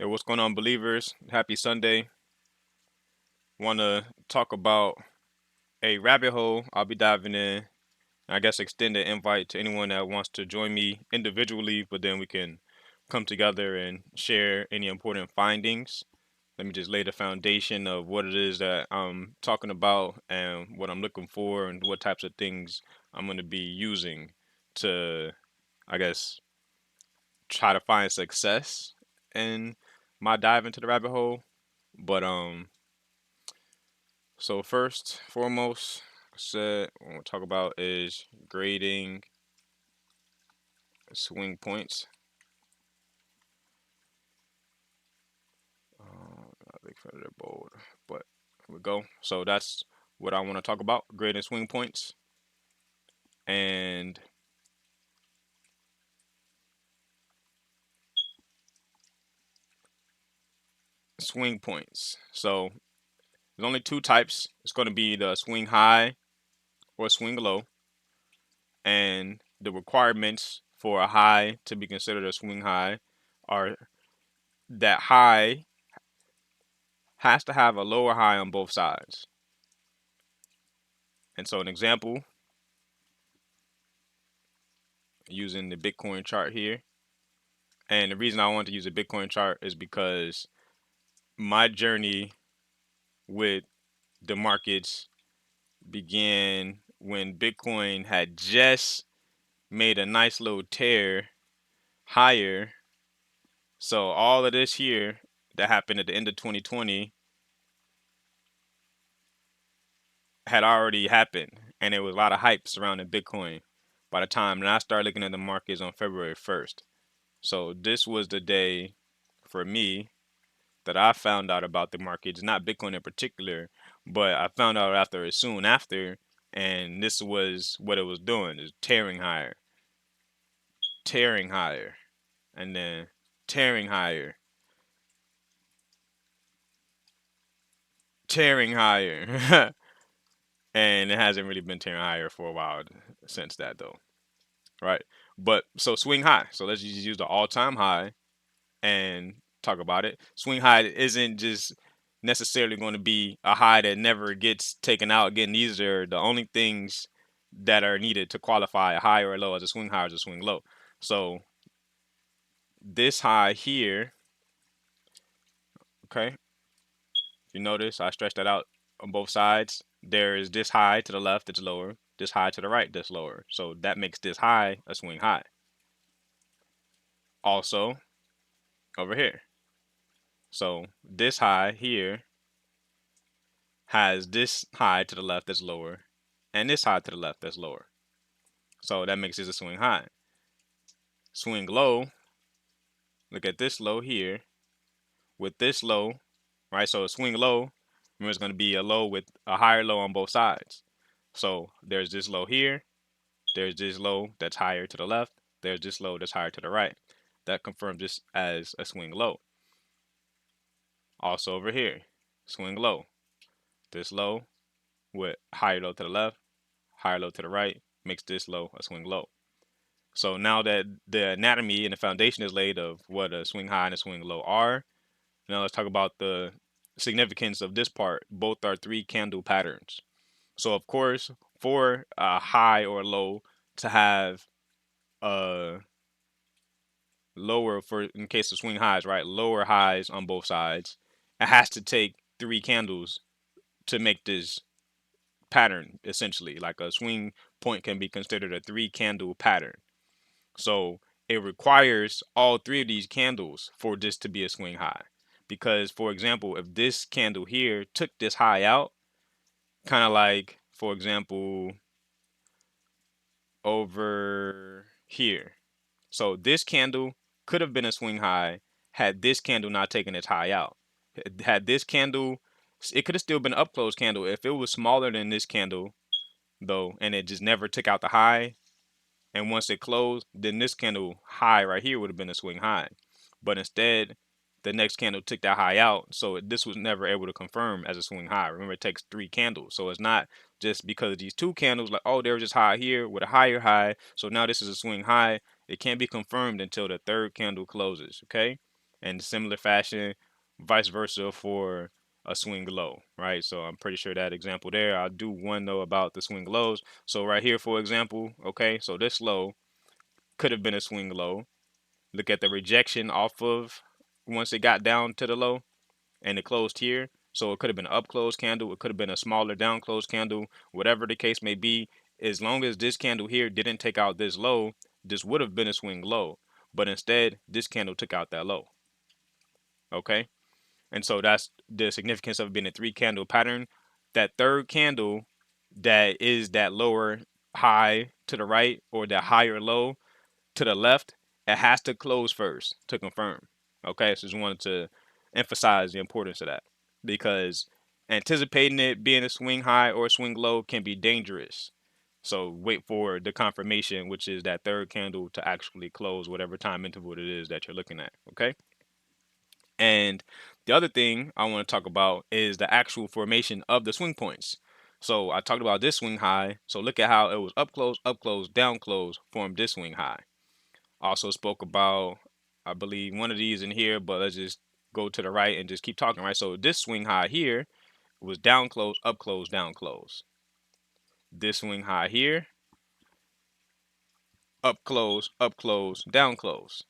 Hey, what's going on, believers? Happy Sunday. Want to talk about a rabbit hole I'll be diving in. I guess extend an invite to anyone that wants to join me individually, but then we can come together and share any important findings. Let me just lay the foundation of what it is that I'm talking about and what I'm looking for and what types of things I'm going to be using to, I guess, try to find success in my dive into the rabbit hole. But so first, foremost, said what we'll talk about is grading swing points. I think they're bold, but here we go. So that's what I want to talk about: grading swing points and swing points. So there's only two types. It's going to be the swing high or swing low, and the requirements for a high to be considered a swing high are that high has to have a lower high on both sides. And so an example using the Bitcoin chart here. And the reason I wanted to use a Bitcoin chart is because my journey with the markets began when Bitcoin had just made a nice little tear higher. So all of this here that happened at the end of 2020 had already happened, and there was a lot of hype surrounding Bitcoin by the time that I started looking at the markets on February 1st. So this was the day for me that I found out about the markets, not Bitcoin in particular, but I found out after soon after, and this was what it was doing: is tearing higher, and then tearing higher, tearing higher, and it hasn't really been tearing higher for a while since that though, right? But so swing high. So let's just use the all-time high and talk about it. Swing high isn't just necessarily going to be a high that never gets taken out again. These are the only things that are needed to qualify a high or a low as a swing high or as a swing low. So this high here, okay, if you notice, I stretched that out on both sides. There is this high to the left that's lower, this high to the right that's lower. So that makes this high a swing high. Also, over here. So this high here has this high to the left that's lower and this high to the left that's lower. So that makes this a swing high. Swing low, look at this low here with this low, right? So a swing low, remember it's going to be a low with a higher low on both sides. So there's this low here, there's this low that's higher to the left, there's this low that's higher to the right. That confirms this as a swing low. Also over here, swing low. This low with higher low to the left, higher low to the right, makes this low a swing low. So now that the anatomy and the foundation is laid of what a swing high and a swing low are, now let's talk about the significance of this part. Both are three candle patterns. So of course, for a high or low to have a lower, for in case of swing highs, right, lower highs on both sides, it has to take three candles to make this pattern essentially. Like a swing point can be considered a three candle pattern. So it requires all three of these candles for this to be a swing high. Because, for example, if this candle here took this high out, kind of like, for example, over here. So this candle could have been a swing high had this candle not taken its high out. Had this candle, it could have still been an up close candle. If it was smaller than this candle, though, and it just never took out the high, and once it closed, then this candle high right here would have been a swing high. But instead, the next candle took that high out, so this was never able to confirm as a swing high. Remember, it takes three candles, so it's not just because of these two candles, like, oh, there was just high here with a higher high, so now this is a swing high. It can't be confirmed until the third candle closes, okay? and similar fashion, vice versa for a swing low, right? So I'm pretty sure that example there. I'll do one though about the swing lows. So right here, for example, okay, so this low could have been a swing low. Look at the rejection off of once it got down to the low and it closed here. So it could have been an up close candle. It could have been a smaller down close candle. Whatever the case may be, as long as this candle here didn't take out this low, this would have been a swing low. But instead, this candle took out that low. Okay. And so that's the significance of being a three candle pattern. That third candle that is that lower high to the right or that higher low to the left, it has to close first to confirm. Okay, so just wanted to emphasize the importance of that because anticipating it being a swing high or a swing low can be dangerous. So wait for the confirmation, which is that third candle to actually close whatever time interval it is that you're looking at. Okay. And the other thing I want to talk about is the actual formation of the swing points. So I talked about this swing high. So look at how it was up close, down close, formed this swing high. Also spoke about, I believe, one of these in here, but let's just go to the right and just keep talking, right? So this swing high here was down close, up close, down close. This swing high here, up close, down close.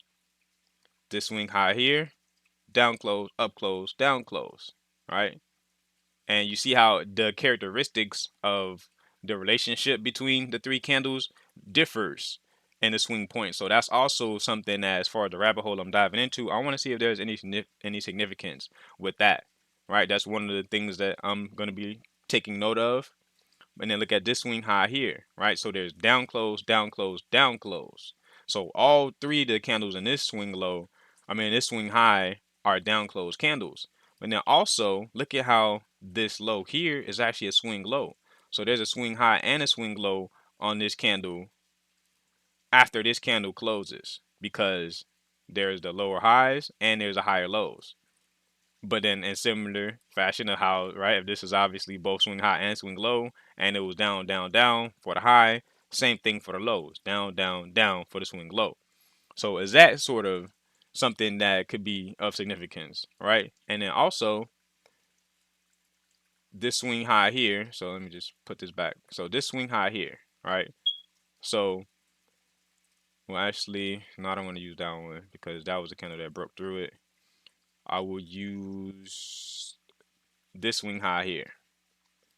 This swing high here, down close, up close, down close, right? And you see how the characteristics of the relationship between the three candles differs in the swing point. So that's also something that, as far as the rabbit hole I'm diving into, I want to see if there's any significance with that. Right, that's one of the things that I'm going to be taking note of. And then look at this swing high here, right? So there's down close, down close, down close. So all three of the candles in this swing low, this swing high are down close candles. But then also look at how this low here is actually a swing low. So there's a swing high and a swing low on this candle after this candle closes because there's the lower highs and there's the higher lows. But then in similar fashion of how, right, if this is obviously both swing high and swing low, and it was down, down, down for the high, same thing for the lows, down, down, down for the swing low. So is that sort of something that could be of significance, right? And then also this swing high here, so let me just put this back. So this swing high here, right? So, well, actually, no, I don't want to use that one because that was the candle that broke through it. I will use this swing high here.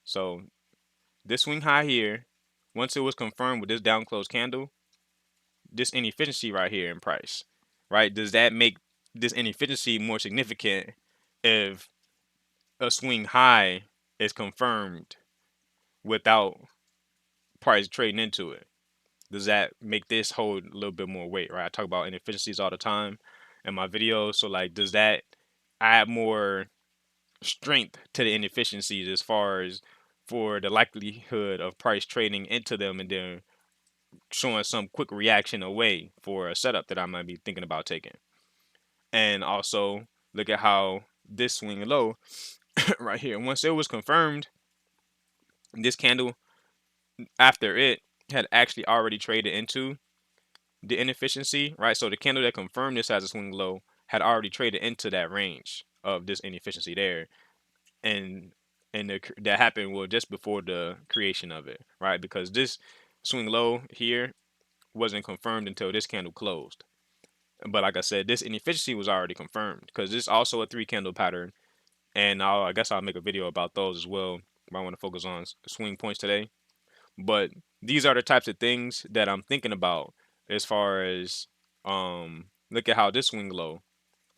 So this swing high here, once it was confirmed with this down close candle, this inefficiency right here in price, right? Does that make this inefficiency more significant if a swing high is confirmed without price trading into it? Does that make this hold a little bit more weight, right? I talk about inefficiencies all the time in my videos. So like, does that add more strength to the inefficiencies as far as for the likelihood of price trading into them and then showing some quick reaction away for a setup that I might be thinking about taking? And also look at how this swing low right here, once it was confirmed, this candle after it had actually already traded into the inefficiency, right? So the candle that confirmed this as a swing low had already traded into that range of this inefficiency there, and that happened well just before the creation of it, right? Because this swing low here wasn't confirmed until this candle closed. But like I said, this inefficiency was already confirmed because this is also a three candle pattern, and I guess I'll make a video about those as well. I want to focus on swing points today, but these are the types of things that I'm thinking about as far as look at how this swing low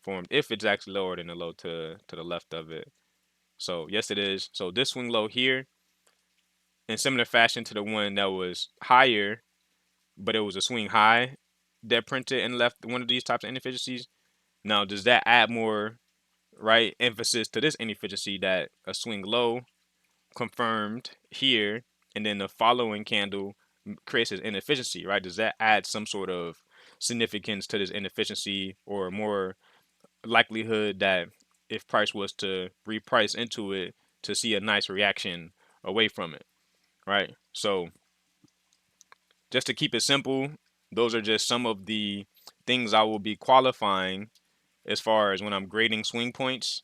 formed if it's actually lower than the low to the left of it. So yes, it is. So this swing low here, in similar fashion to the one that was higher, but it was a swing high that printed and left one of these types of inefficiencies. Now, does that add more right emphasis to this inefficiency that a swing low confirmed here, and then the following candle creates an inefficiency, right? Does that add some sort of significance to this inefficiency or more likelihood that if price was to reprice into it to see a nice reaction away from it, right? So just to keep it simple, those are just some of the things I will be qualifying as far as when I'm grading swing points.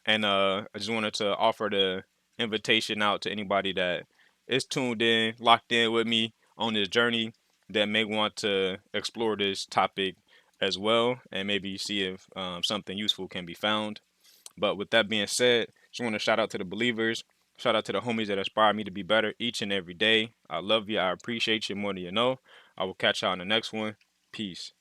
And I just wanted to offer the invitation out to anybody that is tuned in, locked in with me on this journey that may want to explore this topic as well and maybe see if something useful can be found. But with that being said, just want to shout out to the believers. Shout out to the homies that inspire me to be better each and every day. I love you. I appreciate you more than you know. I will catch y'all on the next one. Peace.